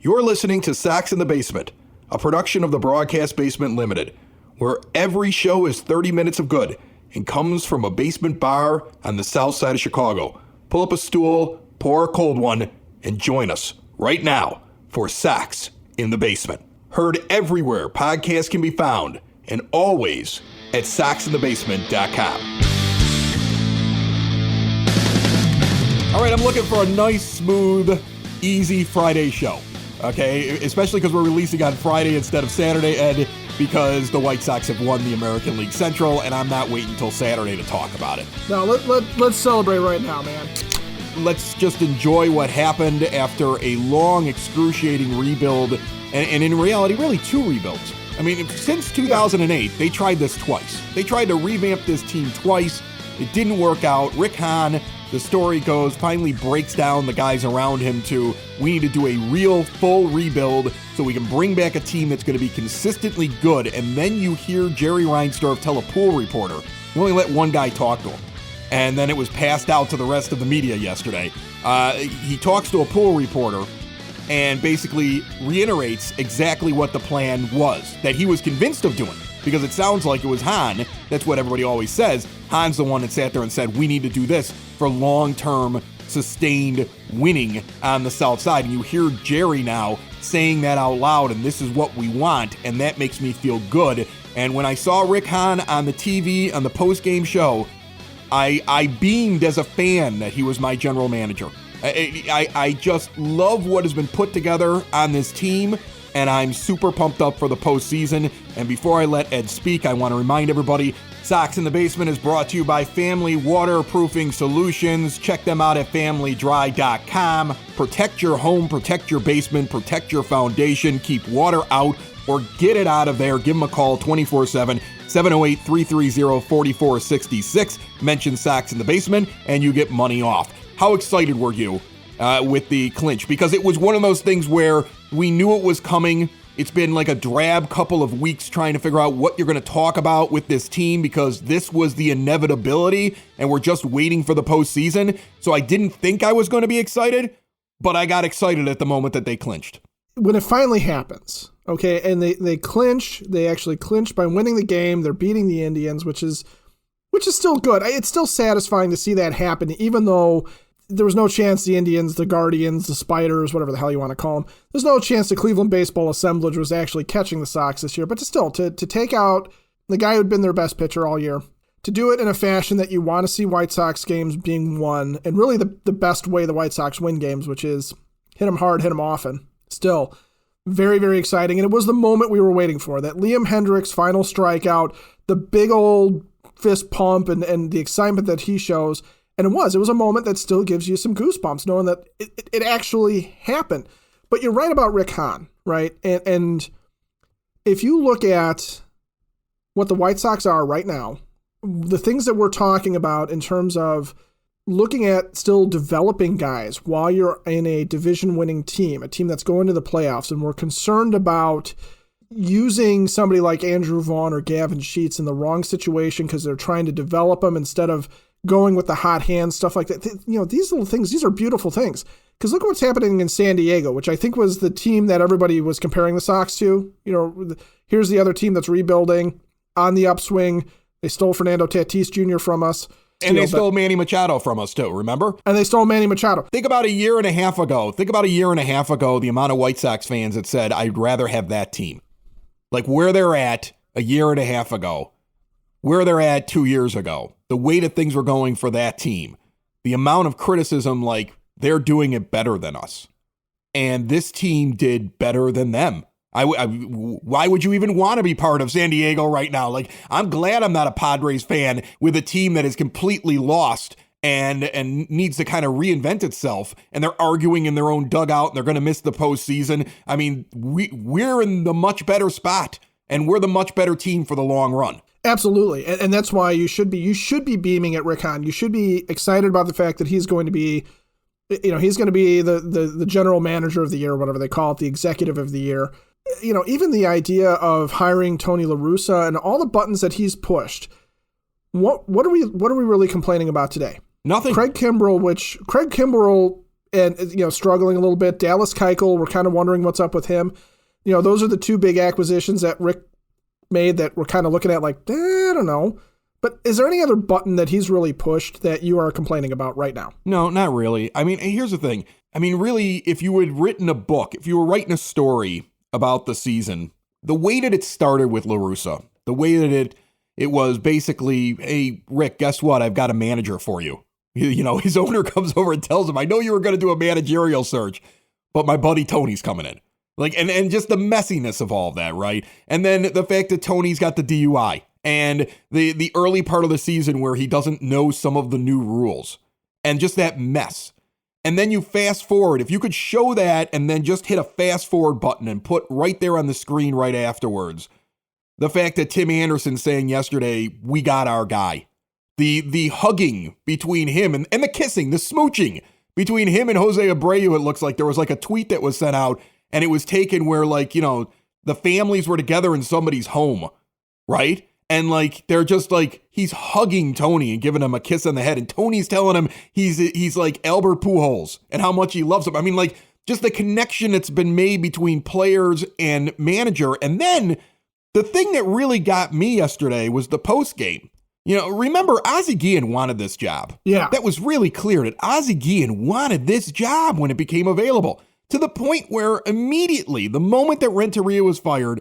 You're listening to Sox in the Basement, a production of the Broadcast Basement Limited, where every show is 30 minutes of good and comes from a basement bar on the south side of Chicago. Pull up a stool, pour a cold one, and join us right now for Sox in the Basement. Heard everywhere podcasts can be found, and always at soxinthebasement.com. All right, I'm looking for a nice, smooth, easy Friday show, okay? Especially because we're releasing on Friday instead of Saturday, Ed, because the White Sox have won the American League Central, and I'm not waiting until Saturday to talk about it. No, let's celebrate right now, man. Let's just enjoy what happened after a long, excruciating rebuild, and in reality, really two rebuilds. I mean, since 2008, they tried this twice. They tried to revamp this team twice. It didn't work out. Rick Hahn, the story goes, finally breaks down the guys around him to, we need to do a real full rebuild so we can bring back a team that's going to be consistently good. And then you hear Jerry Reinsdorf tell a pool reporter, you only let one guy talk to him. And then it was passed out to the rest of the media yesterday. He talks to a pool reporter and basically reiterates exactly what the plan was, that he was convinced of doing. Because it sounds like it was Hahn. That's what everybody always says. Hahn's the one that sat there and said, we need to do this for long-term, sustained winning on the south side. And you hear Jerry now saying that out loud, and this is what we want, and that makes me feel good. And when I saw Rick Hahn on the TV, on the post-game show, I beamed as a fan that he was my general manager. I just love what has been put together on this team, and I'm super pumped up for the postseason. And before I let Ed speak, I want to remind everybody, Sox in the Basement is brought to you by Family Waterproofing Solutions. Check them out at familydry.com. Protect your home, protect your basement, protect your foundation, keep water out or get it out of there. Give them a call 24/7, 708-330-4466. Mention Sox in the Basement and you get money off. How excited were you with the clinch? Because it was one of those things where we knew it was coming. It's been like a drab couple of weeks trying to figure out what you're going to talk about with this team because this was the inevitability and we're just waiting for the postseason. So I didn't think I was going to be excited, but I got excited at the moment that they clinched. When it finally happens, okay, and they clinch, they actually clinch by winning the game. They're beating the Indians, which is still good. It's still satisfying to see that happen, even though there was no chance the Indians, the Guardians, the Spiders, whatever the hell you want to call them, there's no chance the Cleveland baseball assemblage was actually catching the Sox this year. But to take out the guy who'd been their best pitcher all year, to do it in a fashion that you want to see White Sox games being won, and really the best way the White Sox win games, which is hit them hard, hit them often. Still very, very exciting. And it was the moment we were waiting for, that Liam Hendriks final strikeout, the big old fist pump and the excitement that he shows. And it was a moment that still gives you some goosebumps knowing that it actually happened. But you're right about Rick Hahn, right? And if you look at what the White Sox are right now, the things that we're talking about in terms of looking at still developing guys while you're in a division-winning team, a team that's going to the playoffs, and we're concerned about using somebody like Andrew Vaughn or Gavin Sheets in the wrong situation because they're trying to develop them instead of going with the hot hand, stuff like that. These little things, these are beautiful things. Because look at what's happening in San Diego, which I think was the team that everybody was comparing the Sox to. Here's the other team that's rebuilding on the upswing. They stole Fernando Tatis Jr. from us. And they stole Manny Machado from us too, remember? And they stole Manny Machado. Think about a year and a half ago, the amount of White Sox fans that said, I'd rather have that team. Like where they're at a year and a half ago, where they're at 2 years ago, the way that things were going for that team, the amount of criticism, like they're doing it better than us. And this team did better than them. Why would you even want to be part of San Diego right now? Like, I'm glad I'm not a Padres fan with a team that is completely lost and needs to kind of reinvent itself. And they're arguing in their own dugout and they're going to miss the postseason. I mean, we're in the much better spot and we're the much better team for the long run. Absolutely. And that's why you should be beaming at Rick Hahn. You should be excited about the fact that he's going to be the general manager of the year, or whatever they call it, the executive of the year. Even the idea of hiring Tony La Russa and all the buttons that he's pushed. What are we really complaining about today? Nothing. Craig Kimbrell and, struggling a little bit. Dallas Keuchel, we're kind of wondering what's up with him. Those are the two big acquisitions that Rick made that we're kind of looking at like, I don't know. But is there any other button that he's really pushed that you are complaining about right now? No, not really. I mean, here's the thing. I mean, really, if you had written a book, if you were writing a story about the season, the way that it started with Russa, the way that it was basically, hey, Rick, guess what? I've got a manager for you. His owner comes over and tells him, I know you were going to do a managerial search, but my buddy Tony's coming in. And just the messiness of all of that, right? And then the fact that Tony's got the DUI. And the early part of the season where he doesn't know some of the new rules and just that mess. And then you fast forward. If you could show that and then just hit a fast forward button and put right there on the screen right afterwards, the fact that Tim Anderson saying yesterday, we got our guy. The hugging between him and the kissing, the smooching between him and Jose Abreu, it looks like there was like a tweet that was sent out and it was taken where the families were together in somebody's home, right? And they're just he's hugging Tony and giving him a kiss on the head. And Tony's telling him he's like Albert Pujols and how much he loves him. I mean, just the connection that's been made between players and manager. And then the thing that really got me yesterday was the post game. Remember Ozzie Guillen wanted this job. Yeah. That was really clear that Ozzie Guillen wanted this job when it became available, to the point where immediately, the moment that Renteria was fired,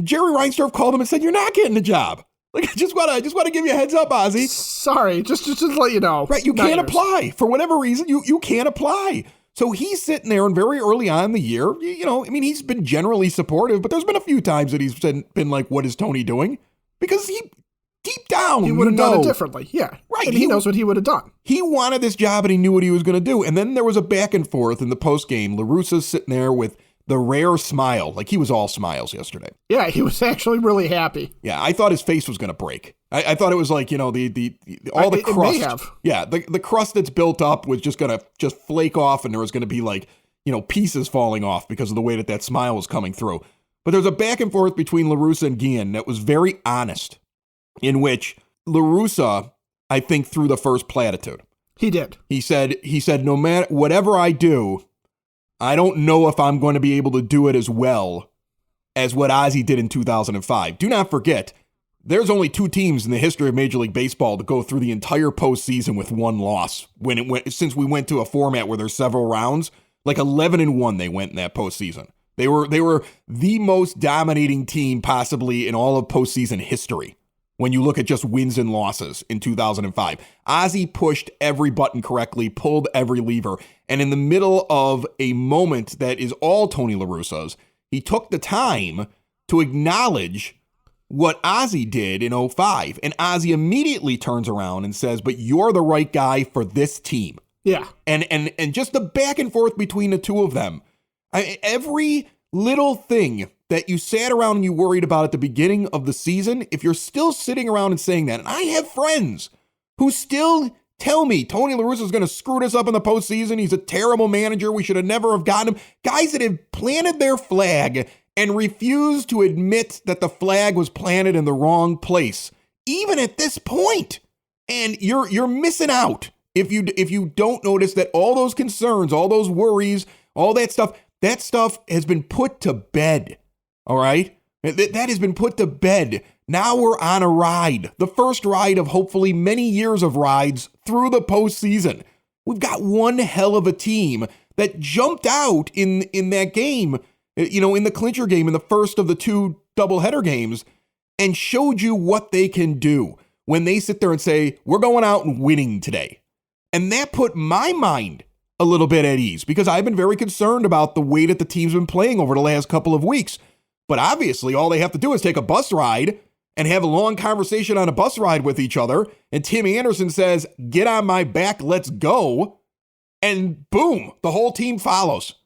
Jerry Reinsdorf called him and said, you're not getting the job. I just want to give you a heads up, Ozzie. Sorry, just to let you know. Right, you can't apply. For whatever reason, you can't apply. So he's sitting there, and very early on in the year, he's been generally supportive, but there's been a few times that he's been like, what is Tony doing? Because deep down, he would have done it differently. Yeah. Right. And he knows what he would have done. He wanted this job, and he knew what he was going to do. And then there was a back and forth in the post game. Russa's sitting there with the rare smile, he was all smiles yesterday. Yeah, he was actually really happy. Yeah, I thought his face was going to break. I thought it was the crust. It may have. Yeah, the crust that's built up was just going to just flake off, and there was going to be pieces falling off because of the way that smile was coming through. But there's a back and forth between La Russa and Guillen that was very honest, in which La Russa, I think, threw the first platitude. He did. He said, no matter whatever I do, I don't know if I'm going to be able to do it as well as what Ozzie did in 2005. Do not forget, there's only two teams in the history of Major League Baseball to go through the entire postseason with one loss. Since we went to a format where there's several rounds, 11-1 they went in that postseason. They were the most dominating team possibly in all of postseason history. When you look at just wins and losses in 2005, Ozzie pushed every button correctly, pulled every lever, and in the middle of a moment that is all Tony La Russa's, he took the time to acknowledge what Ozzie did in 2005, and Ozzie immediately turns around and says, but you're the right guy for this team. Yeah. And just the back and forth between the two of them, every little thing that you sat around and you worried about at the beginning of the season, if you're still sitting around and saying that, and I have friends who still tell me Tony La Russa is going to screw us up in the postseason. He's a terrible manager. We should have never have gotten him. Guys that have planted their flag and refused to admit that the flag was planted in the wrong place, even at this point. And you're missing out if you don't notice that all those concerns, all those worries, all that stuff has been put to bed. All right? That has been put to bed. Now we're on a ride. The first ride of hopefully many years of rides through the postseason. We've got one hell of a team that jumped out in that game, in the clincher game, in the first of the two doubleheader games, and showed you what they can do when they sit there and say, we're going out and winning today. And that put my mind a little bit at ease because I've been very concerned about the way that the team's been playing over the last couple of weeks. But obviously, all they have to do is take a bus ride and have a long conversation on a bus ride with each other. And Tim Anderson says, get on my back, let's go. And boom, the whole team follows.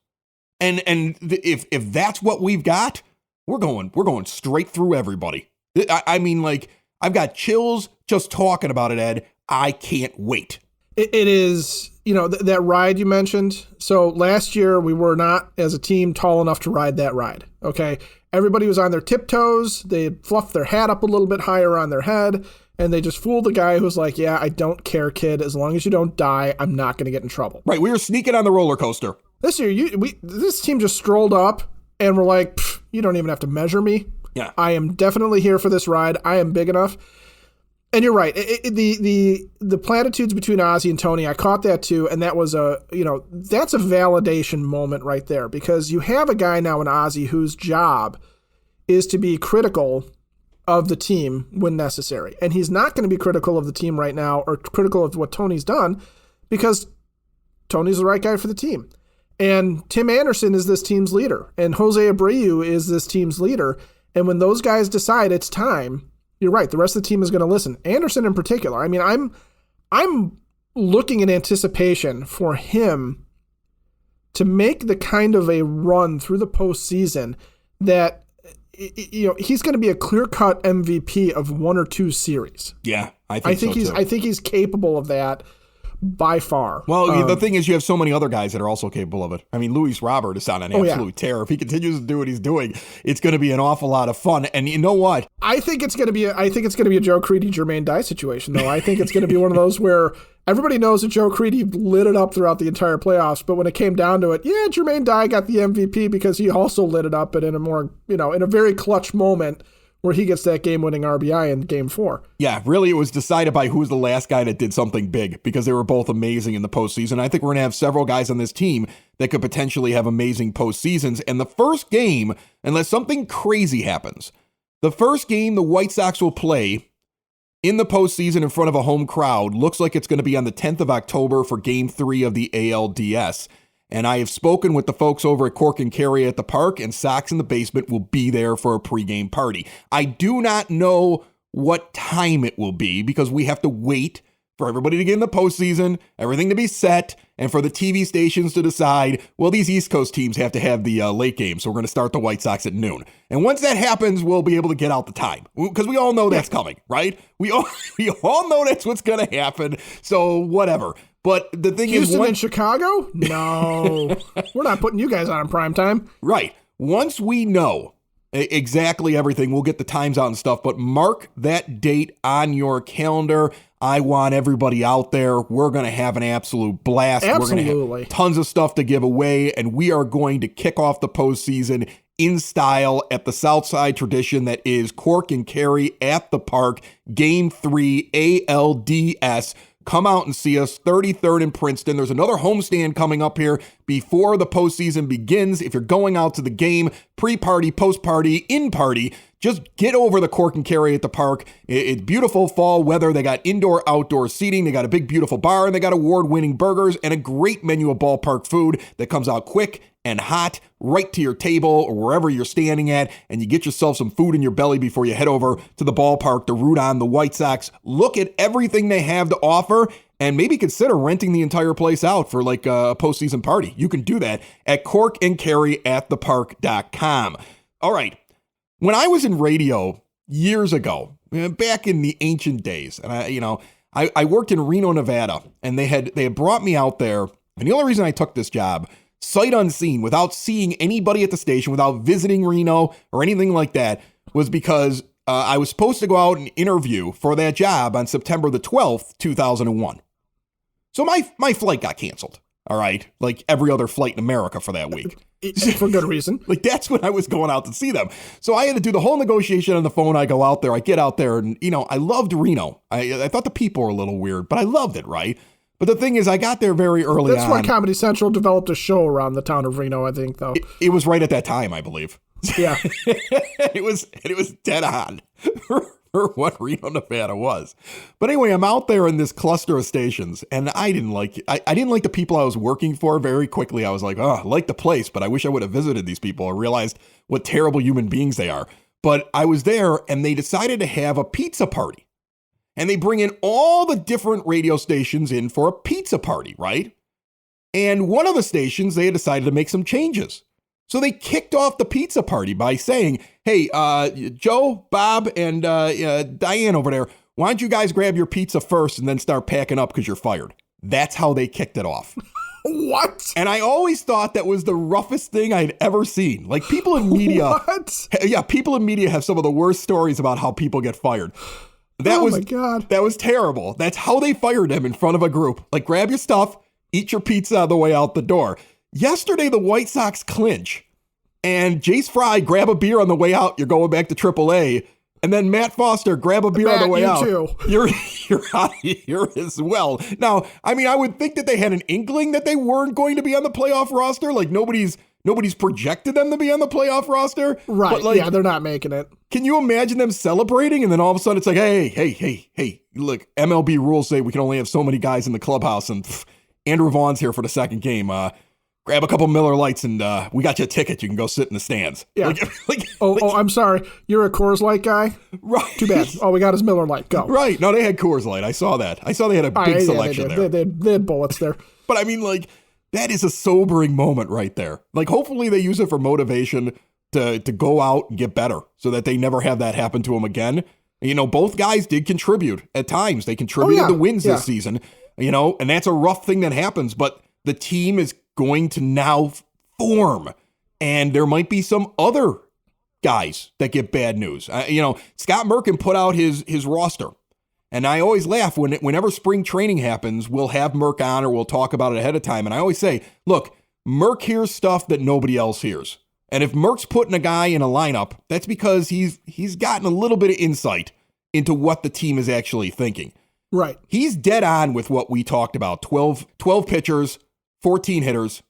And if that's what we've got, we're going straight through everybody. I mean, I've got chills just talking about it, Ed. I can't wait. It is, that ride you mentioned. So last year we were not as a team tall enough to ride that ride. Okay. Everybody was on their tiptoes. They had fluffed their hat up a little bit higher on their head. And they just fooled the guy who's like, yeah, I don't care, kid. As long as you don't die, I'm not going to get in trouble. Right. We were sneaking on the roller coaster. This year, this team just strolled up and we're like, you don't even have to measure me. Yeah. I am definitely here for this ride. I am big enough. And you're right. The platitudes between Ozzy and Tony, I caught that too. And that was that's a validation moment right there, because you have a guy now in Ozzy whose job is to be critical of the team when necessary. And he's not going to be critical of the team right now or critical of what Tony's done, because Tony's the right guy for the team. And Tim Anderson is this team's leader, and Jose Abreu is this team's leader. And when those guys decide it's time, you're right, the rest of the team is going to listen. Anderson in particular. I mean, I'm looking in anticipation for him to make the kind of a run through the postseason that, he's going to be a clear-cut MVP of one or two series. Yeah, I think so too. I think he's capable of that by far. Well, the thing is, you have so many other guys that are also capable of it. I mean, Luis Robert is on an absolute tear. If he continues to do what he's doing, it's going to be an awful lot of fun. And you know what? I think it's going to be a Joe Creedy, Jermaine Dye situation, though. I think it's going to be one of those where everybody knows that Joe Creedy lit it up throughout the entire playoffs, but when it came down to it, yeah, Jermaine Dye got the MVP because he also lit it up, but in a more, in a very clutch moment where he gets that game-winning RBI in Game 4. Yeah, really, it was decided by who was the last guy that did something big, because they were both amazing in the postseason. I think we're going to have several guys on this team that could potentially have amazing postseasons. And the first game, unless something crazy happens, the first game the White Sox will play in the postseason in front of a home crowd looks like it's going to be on the 10th of October for Game 3 of the ALDS. And I have spoken with the folks over at Cork and Carry at the park, and Sox in the Basement will be there for a pregame party. I do not know what time it will be, because we have to wait for everybody to get in the postseason, everything to be set, and for the TV stations to decide, well, these East Coast teams have to have the late game, so we're going to start the White Sox at noon. And once that happens, we'll be able to get out the time, because we all know that's coming, right? We all know that's what's going to happen, so whatever. But the thing Houston is... and Chicago? No. We're not putting you guys on in prime time. Right. Once we know exactly everything, we'll get the times out and stuff, but mark that date on your calendar. I want everybody out there. We're going to have an absolute blast. Absolutely. We're going to have tons of stuff to give away, and we are going to kick off the postseason in style at the Southside tradition that is Cork and Carry at the park, Game 3 ALDS. Come out and see us, 33rd and Princeton. There's another homestand coming up here before the postseason begins. If you're going out to the game, pre-party, post-party, in-party, just get over the Cork and Carry at the park. It's beautiful fall weather. They got indoor, outdoor seating. They got a big, beautiful bar, and they got award-winning burgers and a great menu of ballpark food that comes out quick and hot right to your table or wherever you're standing at, and you get yourself some food in your belly before you head over to the ballpark to root on the White Sox. Look at everything they have to offer, and maybe consider renting the entire place out for like a postseason party. You can do that at corkandcarryatthepark.com. All right. When I was in radio years ago, back in the ancient days, and I worked in Reno, Nevada, and they had brought me out there, and the only reason I took this job, sight unseen, without seeing anybody at the station, without visiting Reno or anything like that, was because I was supposed to go out and interview for that job on September the 12th, 2001. So my flight got canceled. All right. Like every other flight in America for that week. For good reason. Like that's when I was going out to see them. So I had to do the whole negotiation on the phone. I go out there, I get out there, and I loved Reno. I thought the people were a little weird, but I loved it, right? But the thing is, I got there very early on. That's why Comedy Central developed a show around the town of Reno, I think, though. It was right at that time, I believe. Yeah. It was dead on for what Reno, Nevada was. But anyway, I'm out there in this cluster of stations, and I didn't like the people I was working for. Very quickly, I was like, oh, I like the place, but I wish I would have visited these people and realized what terrible human beings they are. But I was there, and they decided to have a pizza party. And they bring in all the different radio stations in for a pizza party, right? And one of the stations, they had decided to make some changes. So they kicked off the pizza party by saying, hey, Joe, Bob, and Diane over there, why don't you guys grab your pizza first and then start packing up because you're fired? That's how they kicked it off. What? And I always thought that was the roughest thing I'd ever seen. Like people in media. What? Yeah, people in media have some of the worst stories about how people get fired. My God. That was terrible. That's how they fired him in front of a group. Like, grab your stuff, eat your pizza on the way out the door. Yesterday, the White Sox clinch, and Jace Fry, grab a beer on the way out. You're going back to AAA. And then Matt Foster, grab a beer on the way out. Too. You're out of here as well. Now, I mean, I would think that they had an inkling that they weren't going to be on the playoff roster. Like, nobody's projected them to be on the playoff roster. Right. But, like, yeah, they're not making it. Can you imagine them celebrating? And then all of a sudden it's like, hey, look, MLB rules say we can only have so many guys in the clubhouse. And Andrew Vaughn's here for the second game. Grab a couple Miller Lights and we got you a ticket. You can go sit in the stands. Yeah. I'm sorry. You're a Coors Light guy? Right. Too bad. All we got is Miller Light. Go. Right. No, they had Coors Light. I saw that. I saw they had a big selection there. They had bullets there. But I mean, like, that is a sobering moment right there. Like, hopefully they use it for motivation to go out and get better so that they never have that happen to them again. You know, both guys did contribute at times. They contributed the wins this season, you know, and that's a rough thing that happens. But the team is going to now form, and there might be some other guys that get bad news. Scott Merkin put out his roster, and I always laugh whenever spring training happens, we'll have Merk on or we'll talk about it ahead of time. And I always say, look, Merk hears stuff that nobody else hears. And if Merk's putting a guy in a lineup, that's because he's gotten a little bit of insight into what the team is actually thinking. Right. He's dead on with what we talked about, 12 pitchers, 14 hitters,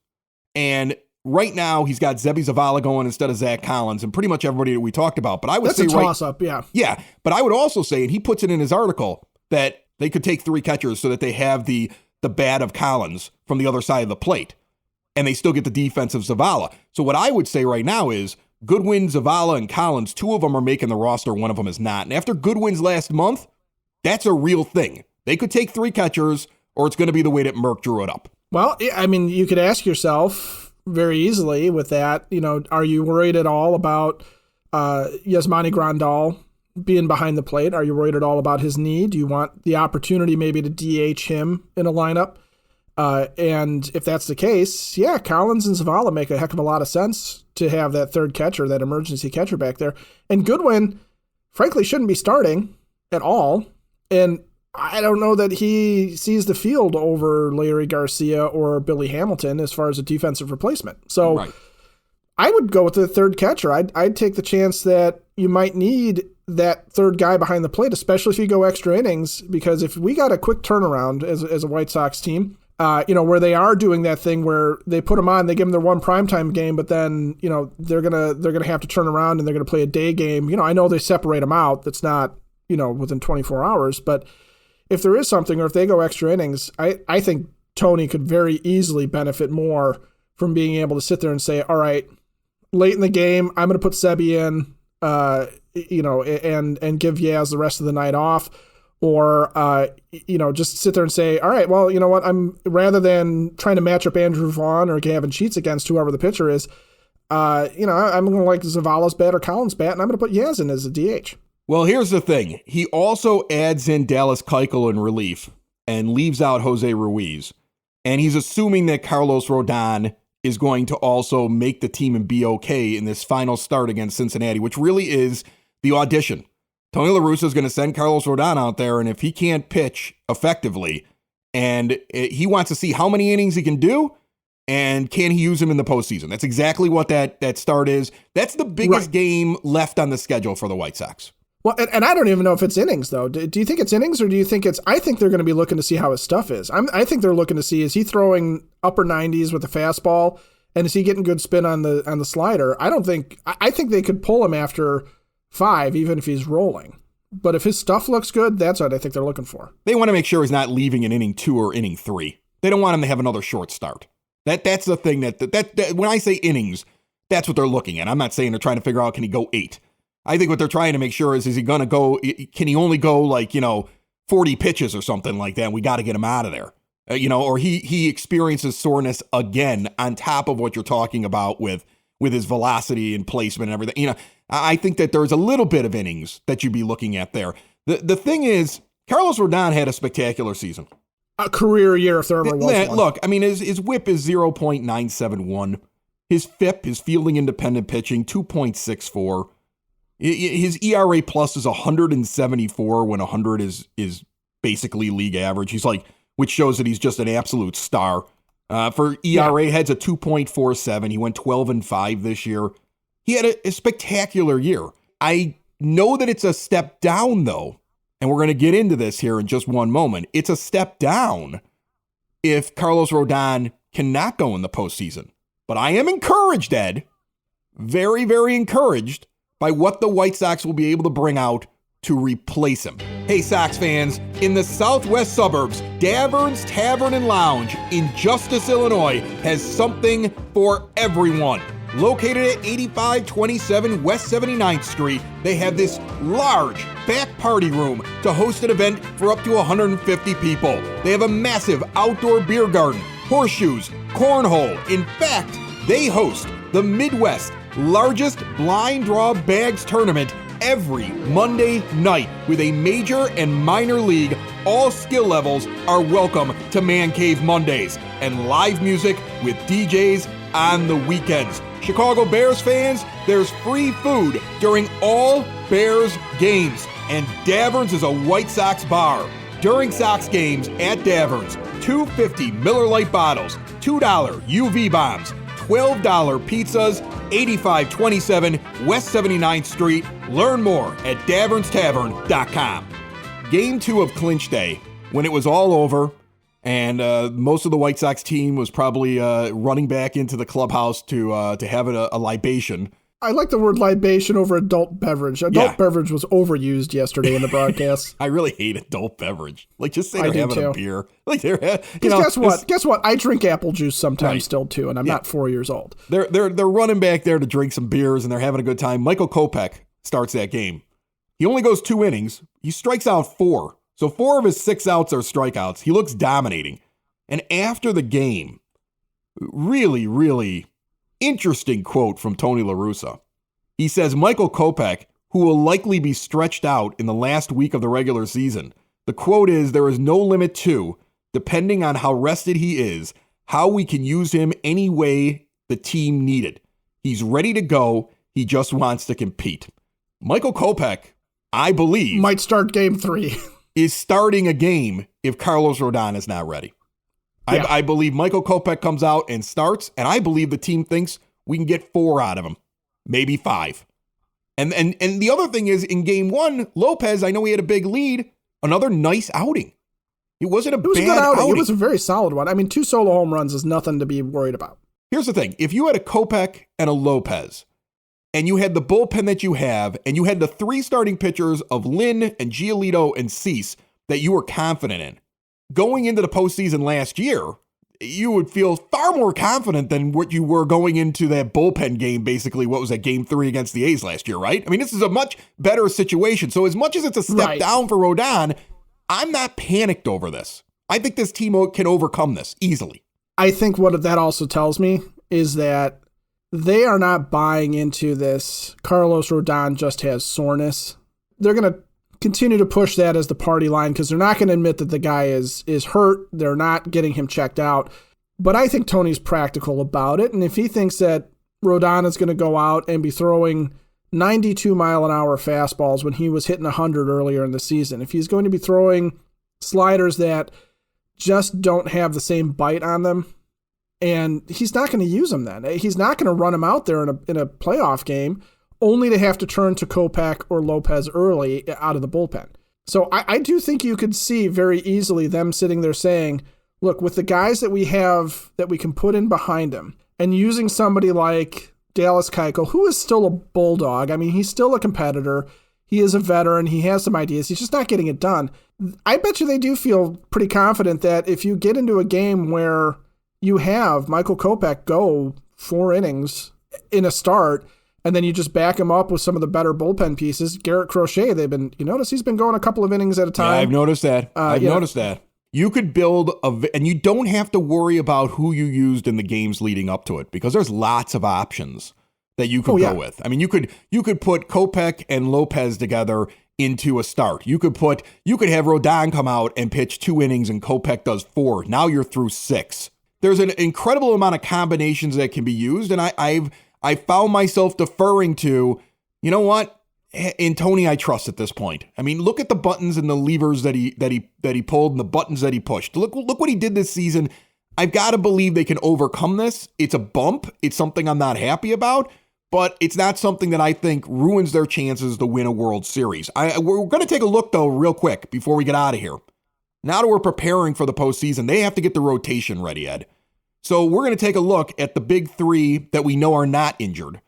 and right now he's got Zebby Zavala going instead of Zach Collins and pretty much everybody that we talked about. But I would say that's a toss-up, yeah. Yeah, but I would also say, and he puts it in his article, that they could take 3 catchers so that they have the bat of Collins from the other side of the plate, and they still get the defense of Zavala. So what I would say right now is Goodwin, Zavala, and Collins, 2 of them are making the roster, 1 of them is not. And after Goodwin's last month, that's a real thing. They could take 3 catchers, or it's going to be the way that Merck drew it up. Well, I mean, you could ask yourself very easily with that, you know, are you worried at all about Yasmani Grandal being behind the plate? Are you worried at all about his knee? Do you want the opportunity maybe to DH him in a lineup? And if that's the case, yeah, Collins and Zavala make a heck of a lot of sense to have that third catcher, that emergency catcher back there. And Goodwin, frankly, shouldn't be starting at all. And I don't know that he sees the field over Larry Garcia or Billy Hamilton as far as a defensive replacement. So right. I would go with the third catcher. I'd take the chance that you might need that third guy behind the plate, especially if you go extra innings, because if we got a quick turnaround as a White Sox team, where they are doing that thing where they put them on, they give them their one primetime game, but then, you know, they're gonna have to turn around and they're gonna play a day game. You know, I know they separate them out. That's not, you know, within 24 hours, but if there is something, or if they go extra innings, I think Tony could very easily benefit more from being able to sit there and say, all right, late in the game, I'm going to put Sebi in, and give Yaz the rest of the night off. Or, just sit there and say, all right, well, you know what, rather than trying to match up Andrew Vaughn or Gavin Sheets against whoever the pitcher is, I'm going to like Zavala's bat or Collins' bat, and I'm going to put Yaz in as a DH. Well, here's the thing. He also adds in Dallas Keuchel in relief and leaves out Jose Ruiz. And he's assuming that Carlos Rodon is going to also make the team and be okay in this final start against Cincinnati, which really is the audition. Tony La Russa is going to send Carlos Rodon out there, and if he can't pitch effectively, and he wants to see how many innings he can do, and can he use him in the postseason? That's exactly what that start is. That's the biggest game left on the schedule for the White Sox. Well, and I don't even know if it's innings, though. Do you think it's innings, or do you think I think they're going to be looking to see how his stuff is. I think they're looking to see, is he throwing upper 90s with a fastball, and is he getting good spin on the slider? I think they could pull him after 5, even if he's rolling. But if his stuff looks good, that's what I think they're looking for. They want to make sure he's not leaving in inning 2 or inning 3. They don't want him to have another short start. That's the thing that when I say innings, that's what they're looking at. I'm not saying they're trying to figure out, can he go 8? I think what they're trying to make sure is he going to go, can he only go 40 pitches or something like that? We got to get him out of there. Or he experiences soreness again on top of what you're talking about with his velocity and placement and everything. I think that there's a little bit of innings that you'd be looking at there. The thing is, Carlos Rodon had a spectacular season. A career year if there ever was one. Look, I mean, his whip is 0.971. His FIP, his fielding independent pitching, 2.64. His ERA plus is 174 when 100 is basically league average. He's like, which shows that he's just an absolute star. For ERA, heads a 2.47. He went 12-5 this year. He had a spectacular year. I know that it's a step down, though, and we're going to get into this here in just one moment. It's a step down if Carlos Rodon cannot go in the postseason. But I am encouraged, Ed, very, very encouraged by what the White Sox will be able to bring out to replace him. Hey, Sox fans, in the southwest suburbs, Davern's Tavern and Lounge in Justice, Illinois, has something for everyone. Located at 8527 West 79th Street, they have this large back party room to host an event for up to 150 people. They have a massive outdoor beer garden, horseshoes, cornhole. In fact, they host the Midwest largest blind draw bags tournament every Monday night with a major and minor league. All skill levels are welcome to Man Cave Mondays and live music with DJs on the weekends. Chicago Bears fans, there's free food during all Bears games, and Davern's is a White Sox bar. During Sox games at Davern's, $2.50 Miller Lite bottles, $2 UV bombs, $12 pizzas, 8527 West 79th Street. Learn more at davernstavern.com. Game 2 of Clinch Day, when it was all over, and most of the White Sox team was probably running back into the clubhouse to have a libation. I like the word libation over adult beverage. Adult beverage was overused yesterday in the broadcast. I really hate adult beverage. Like, just say they're having a beer. Like, guess what? Guess what? I drink apple juice sometimes still too, and I'm not 4 years old. They're running back there to drink some beers, and they're having a good time. Michael Kopech starts that game. He only goes 2 innings. He strikes out 4. So 4 of his 6 outs are strikeouts. He looks dominating. And after the game, really, really interesting quote from Tony La Russa. He says, Michael Kopech, who will likely be stretched out in the last week of the regular season. The quote is, there is no limit to, depending on how rested he is, how we can use him any way the team needed. He's ready to go. He just wants to compete. Michael Kopech, I believe, might start game 3. is starting a game if Carlos Rodon is not ready. Yeah. I believe Michael Kopech comes out and starts, and I believe the team thinks we can get 4 out of him, maybe 5. And the other thing is, in game 1, Lopez, I know he had a big lead, another nice outing. It wasn't a bad outing. It was a very solid one. I mean, 2 solo home runs is nothing to be worried about. Here's the thing. If you had a Kopech and a Lopez, and you had the bullpen that you have, and you had the 3 starting pitchers of Lynn and Giolito and Cease that you were confident in, going into the postseason last year, you would feel far more confident than what you were going into that bullpen game, basically, what was that, game 3 against the A's last year, right? I mean, this is a much better situation. So as much as it's a step down for Rodon, I'm not panicked over this. I think this team can overcome this easily. I think what that also tells me is that they are not buying into this Carlos Rodon just has soreness. They're going to continue to push that as the party line because they're not going to admit that the guy is hurt. They're not getting him checked out. But I think Tony's practical about it. And if he thinks that Rodon is going to go out and be throwing 92-mile-an-hour fastballs when he was hitting 100 earlier in the season, if he's going to be throwing sliders that just don't have the same bite on them, and he's not going to use them then. He's not going to run him out there in a playoff game only to have to turn to Kopech or Lopez early out of the bullpen. So I do think you could see very easily them sitting there saying, look, with the guys that we have that we can put in behind him and using somebody like Dallas Keuchel, who is still a bulldog. I mean, he's still a competitor. He is a veteran. He has some ideas. He's just not getting it done. I bet you they do feel pretty confident that if you get into a game where you have Michael Kopech go 4 innings in a start, and then you just back him up with some of the better bullpen pieces. Garrett Crochet, you notice he's been going a couple of innings at a time. Yeah, I've noticed that. I've noticed that. You could build and you don't have to worry about who you used in the games leading up to it because there's lots of options that you could go with. I mean, you could put Kopech and Lopez together into a start. You could have Rodon come out and pitch 2 innings and Kopech does 4. Now you're through 6. There's an incredible amount of combinations that can be used, and I found myself deferring to, you know what? in Tony I trust at this point. I mean, look at the buttons and the levers that he pulled and the buttons that he pushed. Look what he did this season. I've got to believe they can overcome this. It's a bump. It's something I'm not happy about, but it's not something that I think ruins their chances to win a World Series. We're going to take a look, though, real quick before we get out of here. Now that we're preparing for the postseason, they have to get the rotation ready, Ed. So we're going to take a look at the big three that we know are not injured,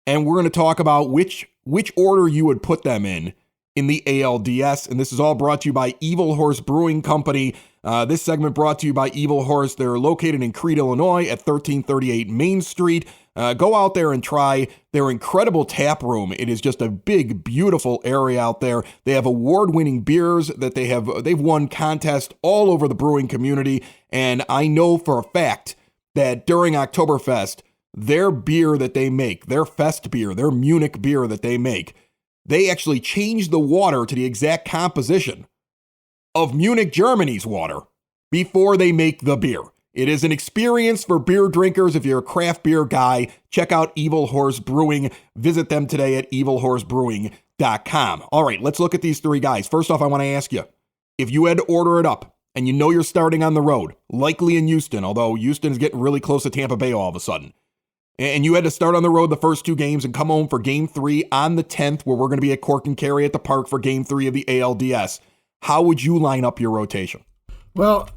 and we're going to talk about which order you would put them in the ALDS. And this is all brought to you by Evil Horse Brewing Company. This segment brought to you by Evil Horse. They're located in Crete, Illinois at 1338 Main Street. Go out there and try their incredible tap room. It is just a big, beautiful area out there. They have award-winning beers that they've won contests all over the brewing community. And I know for a fact that during Oktoberfest, their beer that they make, their fest beer, their Munich beer that they make, they actually change the water to the exact composition of Munich, Germany's water before they make the beer. It is an experience for beer drinkers. If you're a craft beer guy, check out Evil Horse Brewing. Visit them today at evilhorsebrewing.com. All right, let's look at these three guys. First off, I want to ask you, if you had to order it up and you know you're starting on the road, likely in Houston, although Houston is getting really close to Tampa Bay all of a sudden, and you had to start on the road the first two games and come home for game 3 on the 10th, where we're going to be at Cork and Kerry at the park for game 3 of the ALDS, how would you line up your rotation? Well,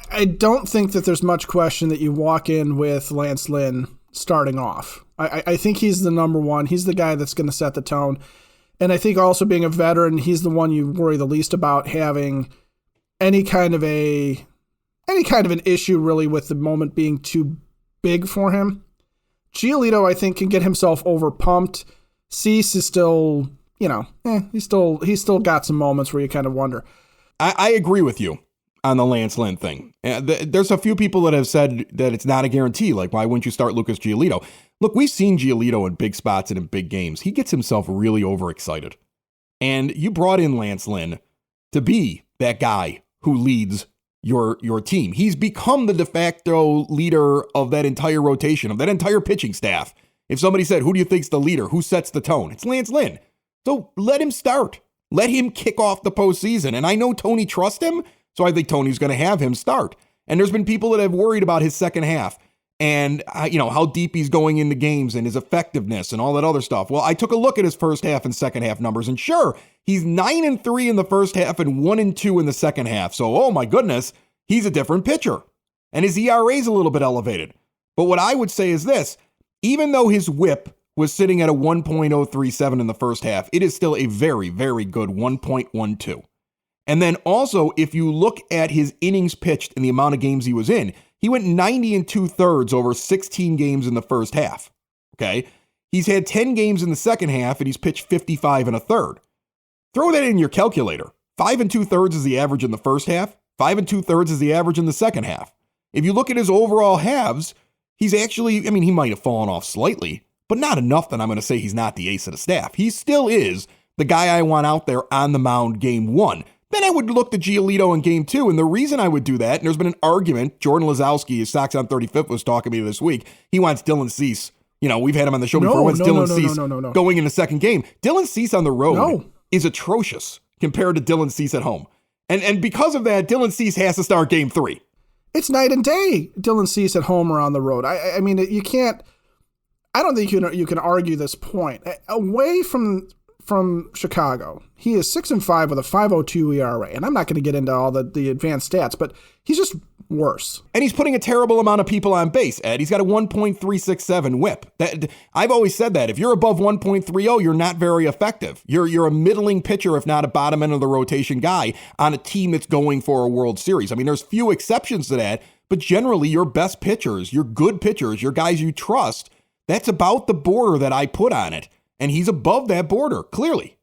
I don't think that there's much question that you walk in with Lance Lynn starting off. I think he's the number one. He's the guy that's going to set the tone. And I think also being a veteran, he's the one you worry the least about having any kind of an issue really with the moment being too big for him. Giolito, I think, can get himself over pumped. Cease is still, he's still got some moments where you kind of wonder. I agree with you on the Lance Lynn thing. There's a few people that have said that it's not a guarantee. Like, why wouldn't you start Lucas Giolito? Look, we've seen Giolito in big spots and in big games. He gets himself really overexcited. And you brought in Lance Lynn to be that guy who leads your team. He's become the de facto leader of that entire rotation, of that entire pitching staff. If somebody said, who do you think's the leader? Who sets the tone? It's Lance Lynn. So let him start. Let him kick off the postseason. And I know Tony trusts him, so I think Tony's going to have him start. And there's been people that have worried about his second half and, how deep he's going into games and his effectiveness and all that other stuff. Well, I took a look at his first half and second half numbers, and sure, he's 9-3 in the first half and 1-2 in the second half. So, oh my goodness, he's a different pitcher. And his ERA is a little bit elevated. But what I would say is this, even though his whip was sitting at a 1.037 in the first half, it is still a very, very good 1.12. And then also, if you look at his innings pitched and the amount of games he was in, he went 90 2/3 over 16 games in the first half. Okay. He's had 10 games in the second half and he's pitched 55 1/3. Throw that in your calculator. 5 2/3 is the average in the first half. 5 2/3 is the average in the second half. If you look at his overall halves, he's actually, he might have fallen off slightly, but not enough that I'm going to say he's not the ace of the staff. He still is the guy I want out there on the mound game 1. Then I would look to Giolito in game 2. And the reason I would do that, and there's been an argument, Jordan Lazowski, his Sox on 35th, was talking to me this week. He wants Dylan Cease. We've had him on the show before. Dylan Cease going in the second game. Dylan Cease on the road is atrocious compared to Dylan Cease at home. And because of that, Dylan Cease has to start game 3. It's night and day, Dylan Cease at home or on the road. I mean, you can't, I don't think you can argue this point. Away from Chicago, he is 6-5 with a 5.02 ERA, and I'm not going to get into all the advanced stats, but he's just worse. And he's putting a terrible amount of people on base, Ed. He's got a 1.367 whip. I've always said that if you're above 1.30, you're not very effective. You're a middling pitcher, if not a bottom end of the rotation guy on a team that's going for a World Series. There's few exceptions to that, but generally your best pitchers, your good pitchers, your guys you trust, that's about the border that I put on it. And he's above that border, clearly.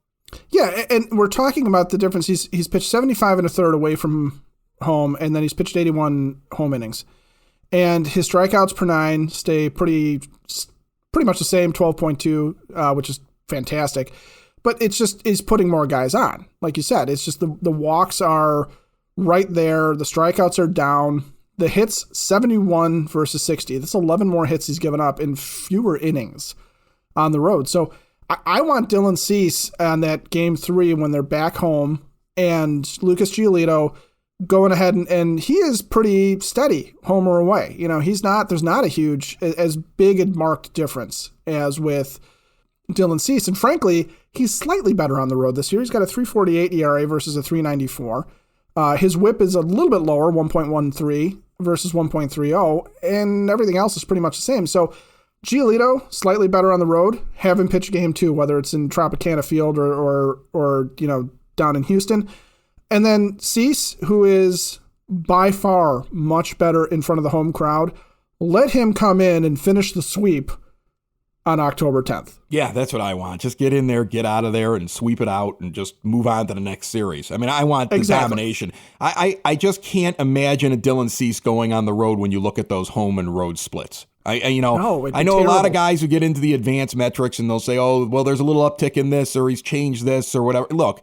Yeah, and we're talking about the difference. He's pitched 75 1/3 away from home, and then he's pitched 81 home innings. And his strikeouts per 9 stay pretty much the same, 12.2, which is fantastic. But it's just he's putting more guys on. Like you said, it's just the walks are right there. The strikeouts are down. The hits, 71 versus 60. That's 11 more hits he's given up in fewer innings on the road. So I want Dylan Cease on that game 3 when they're back home and Lucas Giolito going ahead and he is pretty steady home or away. There's not a huge, as big a marked difference as with Dylan Cease. And frankly, he's slightly better on the road this year. He's got a 3.48 ERA versus a 3.94. His whip is a little bit lower, 1.13 versus 1.30, and everything else is pretty much the same. So Giolito, slightly better on the road, have him pitch game 2, whether it's in Tropicana Field or down in Houston. And then Cease, who is by far much better in front of the home crowd, let him come in and finish the sweep on October 10th. Yeah, that's what I want. Just get in there, get out of there, and sweep it out and just move on to the next series. I mean, I want the domination. I just can't imagine a Dylan Cease going on the road when you look at those home and road splits. I know terrible. A lot of guys who get into the advanced metrics and they'll say, oh, well, there's a little uptick in this or he's changed this or whatever. Look,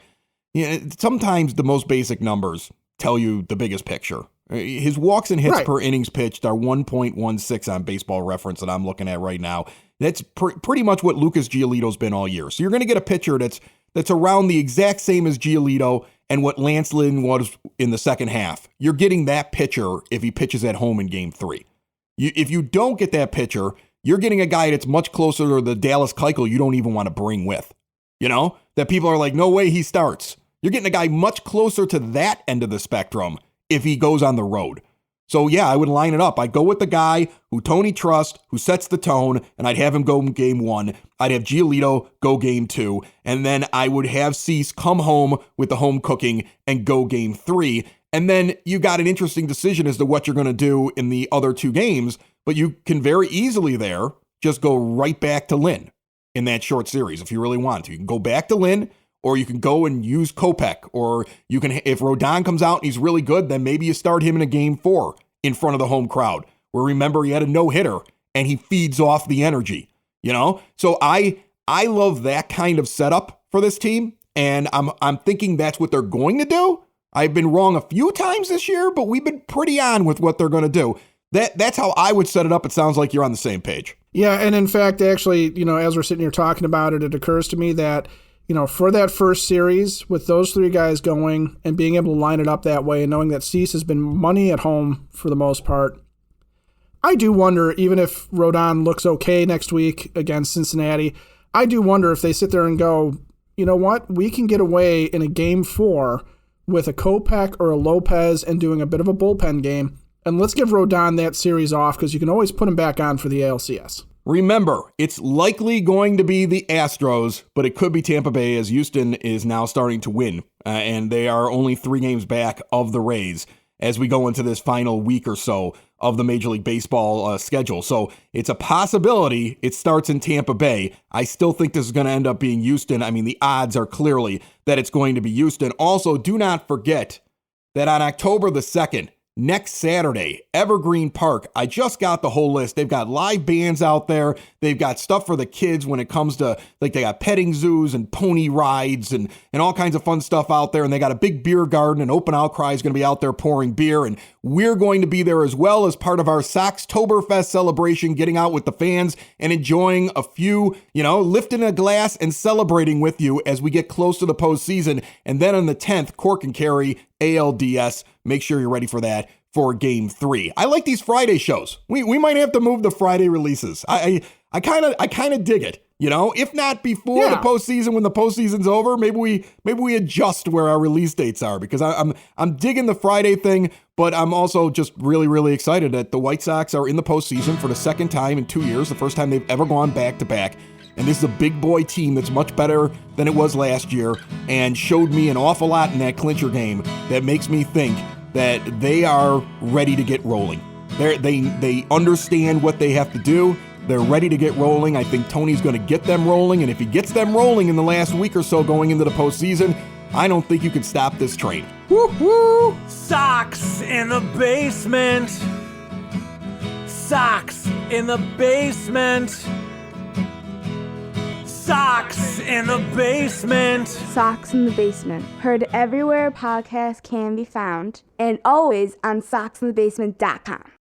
sometimes the most basic numbers tell you the biggest picture. His walks and hits per innings pitched are 1.16 on Baseball Reference that I'm looking at right now. That's pretty much what Lucas Giolito's been all year. So you're going to get a pitcher that's around the exact same as Giolito and what Lance Lynn was in the second half. You're getting that pitcher if he pitches at home in game 3. If you don't get that pitcher, you're getting a guy that's much closer to the Dallas Keuchel you don't even want to bring with. That people are like, no way he starts. You're getting a guy much closer to that end of the spectrum if he goes on the road. So, yeah, I would line it up. I'd go with the guy who Tony trusts, who sets the tone, and I'd have him go game 1. I'd have Giolito go game 2, and then I would have Cease come home with the home cooking and go game 3. And then you got an interesting decision as to what you're going to do in the other 2 games, but you can very easily there just go right back to Lynn in that short series if you really want to. You can go back to Lynn, or you can go and use Kopech, or you can, if Rodon comes out and he's really good, then maybe you start him in a game 4 in front of the home crowd, where remember he had a no-hitter and he feeds off the energy, So I love that kind of setup for this team, and I'm thinking that's what they're going to do. I've been wrong a few times this year, but we've been pretty on with what they're going to do. That's how I would set it up. It sounds like you're on the same page. Yeah, and in fact, actually, as we're sitting here talking about it, it occurs to me that for that first series, with those 3 guys going and being able to line it up that way and knowing that Cease has been money at home for the most part, I do wonder, even if Rodon looks okay next week against Cincinnati, I do wonder if they sit there and go, you know what, we can get away in a game 4 with a Kopech or a Lopez and doing a bit of a bullpen game, and let's give Rodon that series off because you can always put him back on for the ALCS. Remember, it's likely going to be the Astros, but it could be Tampa Bay as Houston is now starting to win, and they are only 3 games back of the Rays as we go into this final week or so of the Major League Baseball schedule. So it's a possibility it starts in Tampa Bay. I still think this is going to end up being Houston. I mean, the odds are clearly that it's going to be Houston. Also, do not forget that on October the 2nd, next Saturday, Evergreen Park, I just got the whole list. They've got live bands out there. They've got stuff for the kids when it comes to, they got petting zoos and pony rides and all kinds of fun stuff out there. And they got a big beer garden, and Open Outcry is going to be out there pouring beer. And we're going to be there as well as part of our Soxtoberfest celebration, getting out with the fans and enjoying a few, lifting a glass and celebrating with you as we get close to the postseason. And then on the 10th, Cork and Carry, ALDS. Make sure you're ready for that for game 3. I like these Friday shows. We might have to move the Friday releases. I kind of dig it. If not before the postseason, when the postseason's over, maybe we adjust where our release dates are, because I'm digging the Friday thing, but I'm also just really, really excited that the White Sox are in the postseason for the second time in 2 years, the first time they've ever gone back to back. And this is a big boy team that's much better than it was last year, and showed me an awful lot in that clincher game that makes me think that they are ready to get rolling. They understand what they have to do. They're ready to get rolling. I think Tony's going to get them rolling, and if he gets them rolling in the last week or so going into the postseason, I don't think you can stop this train. Woo-hoo! Sox in the basement. Sox in the basement. Sox in the basement. Sox in the Basement. Heard everywhere podcasts can be found, and always on soxinthebasement.com.